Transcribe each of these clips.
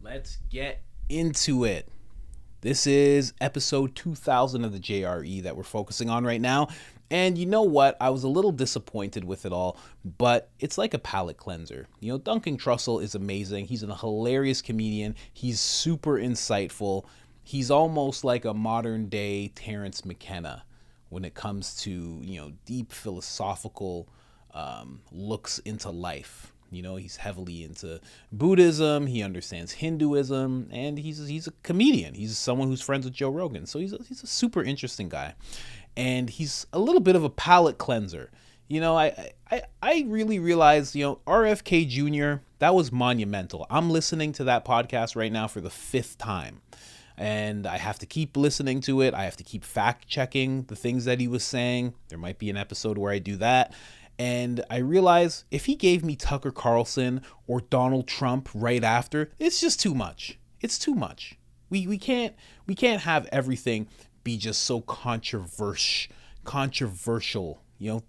Let's get into it. This is episode 2000 of the JRE that we're focusing on right now. And you know what? I was a little disappointed with it all, but it's like a palate cleanser. You know, Duncan Trussell is amazing. He's a hilarious comedian. He's super insightful. He's almost like a modern day Terrence McKenna when it comes to, deep philosophical looks into life. You know, he's heavily into Buddhism. He understands Hinduism, and he's a comedian. He's someone who's friends with Joe Rogan. So he's a super interesting guy, and he's a little bit of a palate cleanser. You know, I really realized, RFK Jr., that was monumental. I'm listening to that podcast right now for the 5th time, and I have to keep listening to it. I have to keep fact checking the things that he was saying. There might be an episode where I do that. And I realize if he gave me Tucker Carlson or Donald Trump right after, it's just too much. It's too much. We can't have everything be just so controversial,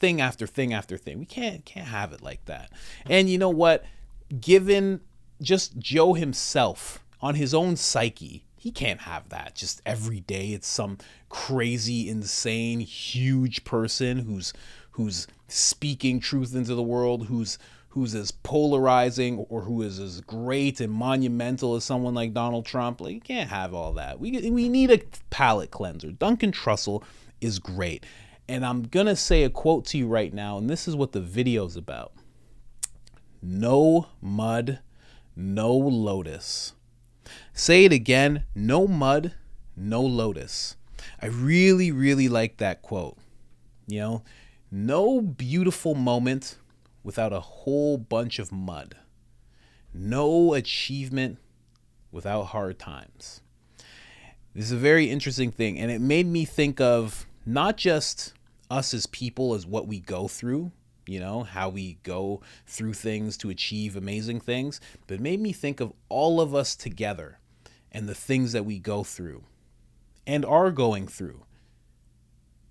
thing after thing after thing. We can't have it like that. And you know what? Given just Joe himself on his own psyche, he can't have that just every day. It's some crazy, insane, huge person who's speaking truth into the world, who's as polarizing or who is as great and monumental as someone like Donald Trump. Like, you can't have all that. We need a palate cleanser. Duncan Trussell is great. And I'm going to say a quote to you right now, and this is what the video's about. No mud, no Lotus. Say it again. No mud, no Lotus. I really, really like that quote. No beautiful moment without a whole bunch of mud. No achievement without hard times. This is a very interesting thing, and it made me think of not just us as people, as what we go through, how we go through things to achieve amazing things, but it made me think of all of us together and the things that we go through and are going through,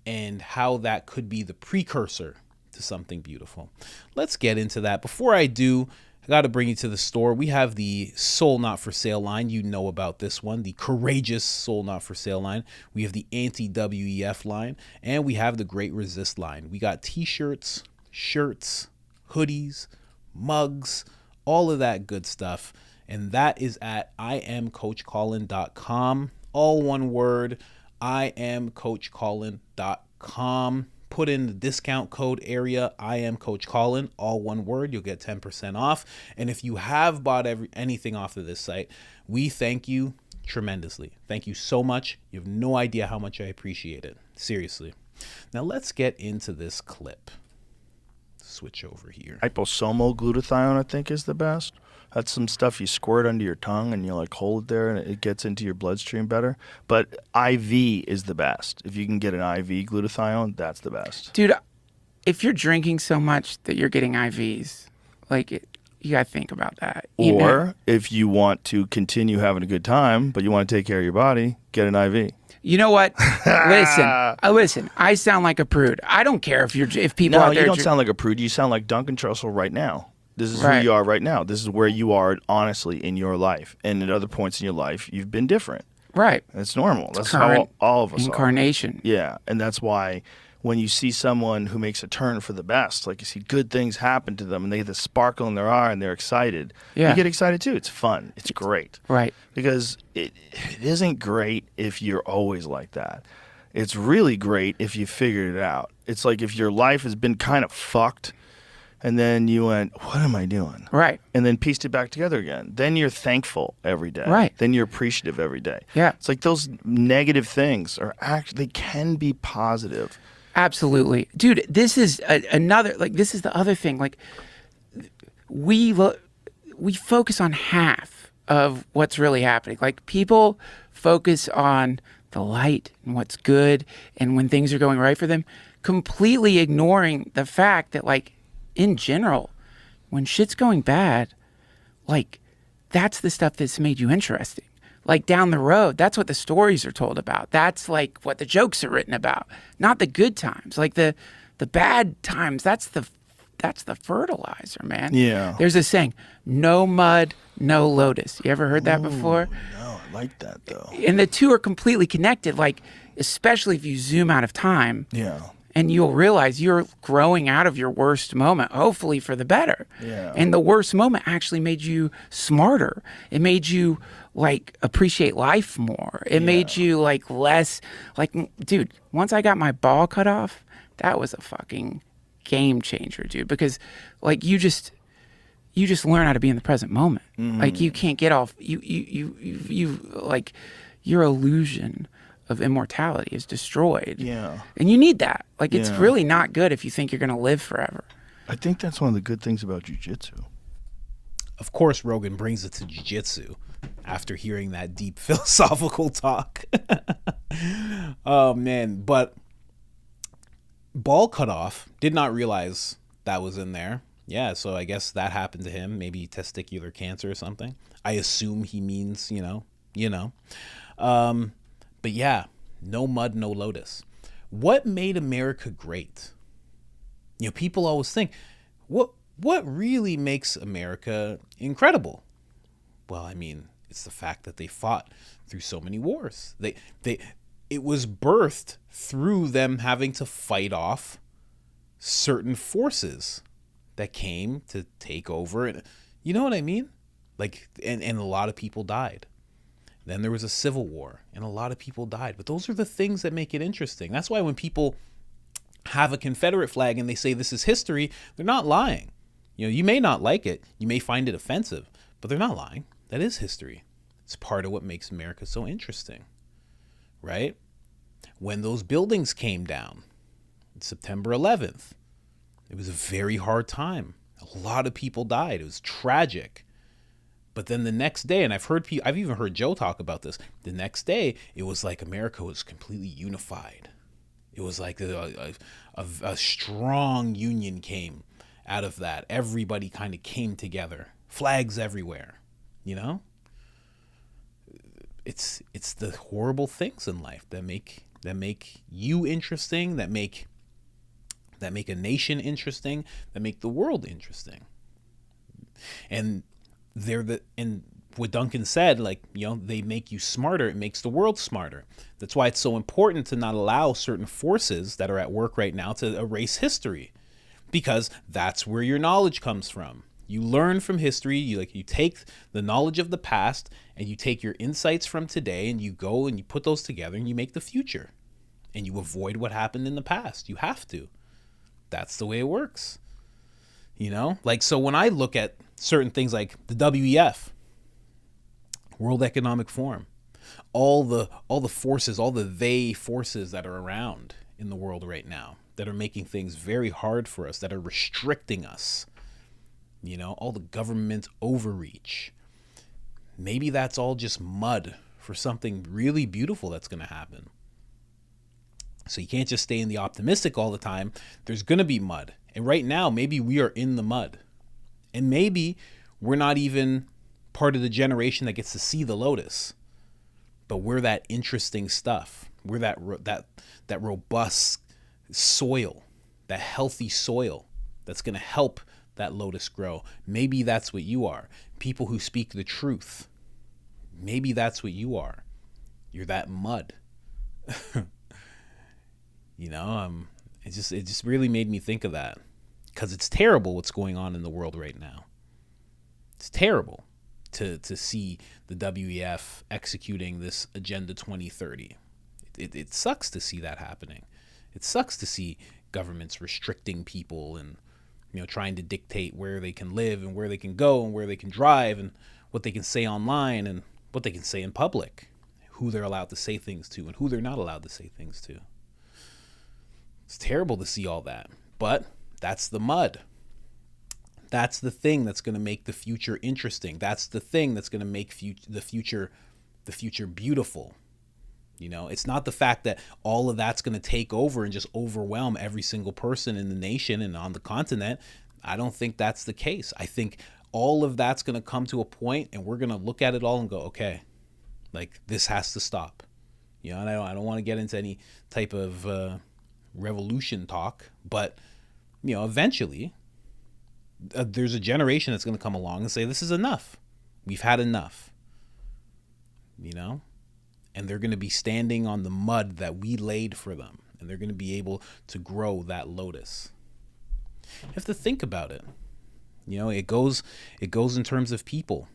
and how that could be the precursor to something beautiful. Let's get into that. Before I do, I got to bring you to the store. We have the Soul Not For Sale line. You know about this one, the courageous Soul Not For Sale line. We have the anti-WEF line, and we have the Great Resist line. We got t-shirts, shirts, hoodies, mugs, all of that good stuff. And that is at IamCoachColin.com. All one word, IamCoachColin.com. Put in the discount code area, IamCoachColin, all one word. You'll get 10% off. And if you have bought anything off of this site, we thank you tremendously. Thank you so much. You have no idea how much I appreciate it. Seriously. Now let's get into this clip. Switch over here. Liposomal glutathione, I think, is the best. That's some stuff you squirt under your tongue and you hold it there and it gets into your bloodstream better. But IV is the best. If you can get an IV glutathione, that's the best. Dude, if you're drinking so much that you're getting IVs, you got to think about that. Or if you want to continue having a good time, but you want to take care of your body, get an IV. You know what? Listen. I sound like a prude. I don't care if people out there. No, you don't sound like a prude. You sound like Duncan Trussell right now. This is who you are right now. This is where you are, honestly, in your life. And at other points in your life, you've been different. Right. It's normal. It's that's how all of us incarnation. are. Yeah. And that's why when you see someone who makes a turn for the best, you see good things happen to them and they get the sparkle in their eye and they're excited. You get excited too. It's fun. It's great. Right. Because it isn't great if you're always like that. It's really great if you figured it out. It's like if your life has been kind of fucked and then you went, what am I doing? Right. And then pieced it back together again. Then you're thankful every day. Right. Then you're appreciative every day. Yeah. It's like those negative things they can be positive. Absolutely. Dude, this is this is the other thing. We focus on half of what's really happening. People focus on the light and what's good and when things are going right for them, completely ignoring the fact that in general, when shit's going bad, that's the stuff that's made you interesting. Down the road, that's what the stories are told about. That's what the jokes are written about, not the good times. The bad times, that's that's the fertilizer, man. Yeah. There's a saying, no mud, no lotus. You ever heard that before? No, I like that though. And the two are completely connected, like, especially if you zoom out of time. Yeah. And you'll realize you're growing out of your worst moment, hopefully for the better. Yeah. And the worst moment actually made you smarter. It made you like appreciate life more. It made you like less like, dude, once I got my ball cut off, that was a fucking game changer, dude. Because like you just learn how to be in the present moment. Like you can't get off you like your illusion of immortality is destroyed. Yeah. And you need that. Like, it's really not good if you think you're going to live forever. I think that's one of the good things about jiu-jitsu. Of course, Rogan brings it to jiu-jitsu after hearing that deep philosophical talk. Oh, man. But ball cut off, did not realize that was in there. Yeah, so I guess that happened to him. Maybe testicular cancer or something. I assume he means, you know. But yeah, no mud, no lotus. What made America great? You know, people always think, what really makes America incredible? Well, I mean, it's the fact that they fought through so many wars. It was birthed through them having to fight off certain forces that came to take over. And you know what I mean? Like, and a lot of people died. Then there was a civil war and a lot of people died. But those are the things that make it interesting. That's why when people have a Confederate flag and they say this is history, they're not lying. You know, you may not like it. You may find it offensive, but they're not lying. That is history. It's part of what makes America so interesting, right? When those buildings came down, September 11th, it was a very hard time. A lot of people died. It was tragic. But then the next day, and I've even heard Joe talk about this. The next day, it was like America was completely unified. It was like a strong union came out of that. Everybody kind of came together. Flags everywhere. You know, it's the horrible things in life that make you interesting, that make a nation interesting, that make the world interesting. And and what Duncan said, like, you know, they make you smarter. It makes the world smarter. That's why it's so important to not allow certain forces that are at work right now to erase history, because that's where your knowledge comes from. You learn from history. You take the knowledge of the past and you take your insights from today and you go and you put those together and you make the future, and you avoid what happened in the past. You have to. That's the way it works. You know, like, so when I look at certain things like the WEF, World Economic Forum, all the forces, all the they forces that are around in the world right now that are making things very hard for us, that are restricting us, you know, all the government overreach, maybe that's all just mud for something really beautiful that's going to happen. So you can't just stay in the optimistic all the time. There's going to be mud. And right now, maybe we are in the mud. And maybe we're not even part of the generation that gets to see the lotus. But we're that interesting stuff. We're that robust soil, that healthy soil that's going to help that lotus grow. Maybe that's what you are. People who speak the truth. Maybe that's what you are. You're that mud. You know, it just really made me think of that, because it's terrible what's going on in the world right now. It's terrible to see the WEF executing this Agenda 2030. It sucks to see that happening. It sucks to see governments restricting people and, you know, trying to dictate where they can live and where they can go and where they can drive and what they can say online and what they can say in public, who they're allowed to say things to and who they're not allowed to say things to. It's terrible to see all that, but that's the mud. That's the thing that's going to make the future interesting. That's the thing that's going to make the future beautiful. You know, it's not the fact that all of that's going to take over and just overwhelm every single person in the nation and on the continent. I don't think that's the case. I think all of that's going to come to a point and we're going to look at it all and go, okay, like, this has to stop. You know, and I don't want to get into any type of revolution talk, but, you know, eventually there's a generation that's going to come along and say, this is enough. We've had enough. You know? And they're going to be standing on the mud that we laid for them. And they're going to be able to grow that lotus. You have to think about it. You know, it goes in terms of people.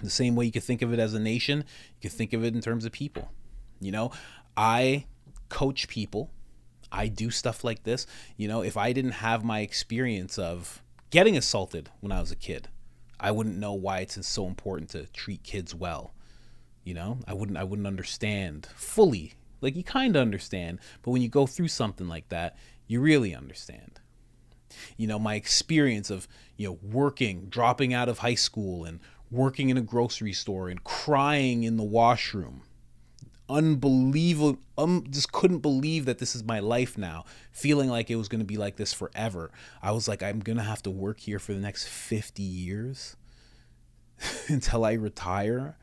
The same way you could think of it as a nation, you could think of it in terms of people. You know, I coach people. I do stuff like this. You know, if I didn't have my experience of getting assaulted when I was a kid, I wouldn't know why it's so important to treat kids well. You know, I wouldn't understand fully. Like, you kind of understand, but when you go through something like that, you really understand. You know, my experience of, you know, working, dropping out of high school and working in a grocery store and crying in the washroom. Unbelievable. Just couldn't believe that this is my life now. Feeling like it was going to be like this forever. I was like, I'm going to have to work here for the next 50 years until I retire.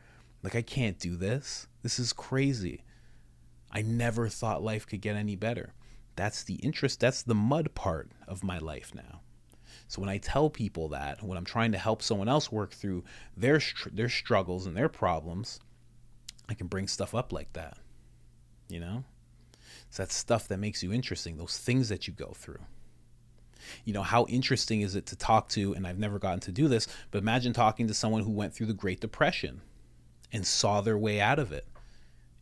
Like, I can't do this. This is crazy. I never thought life could get any better. That's the interest. That's the mud part of my life now. So when I tell people that, when I'm trying to help someone else work through their struggles and their problems, I can bring stuff up like that. You know? It's that stuff that makes you interesting, those things that you go through. You know, how interesting is it to talk to, and I've never gotten to do this, but imagine talking to someone who went through the Great Depression and saw their way out of it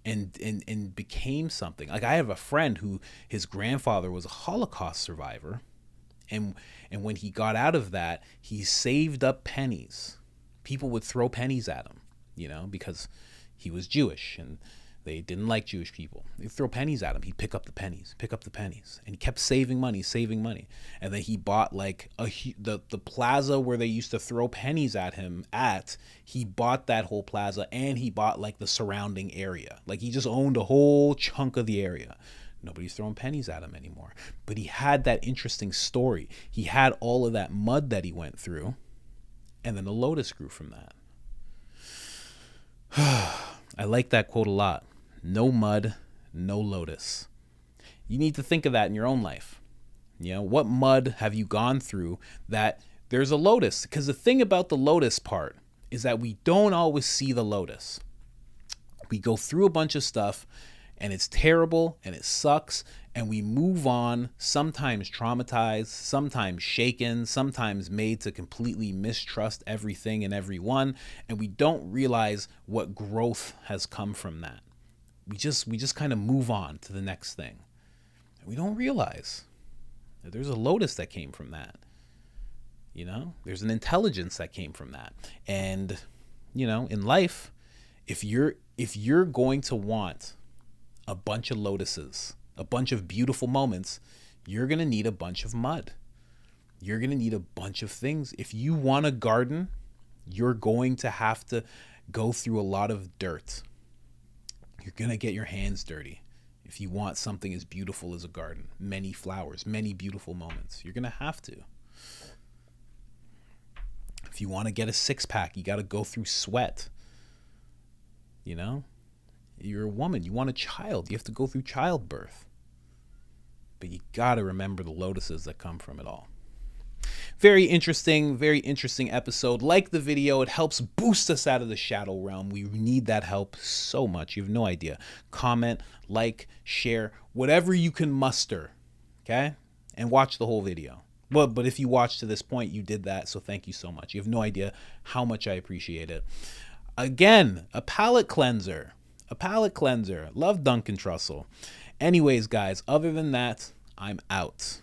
and became something. Like, I have a friend who, his grandfather was a Holocaust survivor, and when he got out of that, he saved up pennies. People would throw pennies at him, you know, because he was Jewish and they didn't like Jewish people. They'd throw pennies at him. He'd pick up the pennies. And he kept saving money. And then he bought like the plaza where they used to throw pennies at him at. He bought that whole plaza, and he bought like the surrounding area. Like, he just owned a whole chunk of the area. Nobody's throwing pennies at him anymore. But he had that interesting story. He had all of that mud that he went through, and then the lotus grew from that. I like that quote a lot. No mud, no lotus. You need to think of that in your own life. You know, what mud have you gone through that there's a lotus? Because the thing about the lotus part is that we don't always see the lotus. We go through a bunch of stuff, and it's terrible, and it sucks, and we move on, sometimes traumatized, sometimes shaken, sometimes made to completely mistrust everything and everyone, and we don't realize what growth has come from that. We just kind of move on to the next thing. And we don't realize that there's a lotus that came from that. You know, there's an intelligence that came from that. And, you know, in life, if you're going to want a bunch of lotuses, a bunch of beautiful moments, you're going to need a bunch of mud. You're going to need a bunch of things. If you want a garden, you're going to have to go through a lot of dirt. You're going to get your hands dirty if you want something as beautiful as a garden. Many flowers, many beautiful moments. You're going to have to. If you want to get a six-pack, you got to go through sweat. You know? You're a woman. You want a child. You have to go through childbirth. But you got to remember the lotuses that come from it all. Very interesting episode. Like the video. It helps boost us out of the shadow realm. We need that help so much. You have no idea. Comment, like, share, whatever you can muster. Okay? And watch the whole video. But if you watched to this point, you did that. So thank you so much. You have no idea how much I appreciate it. Again, a palate cleanser. Love Duncan Trussell. Anyways, guys, other than that, I'm out.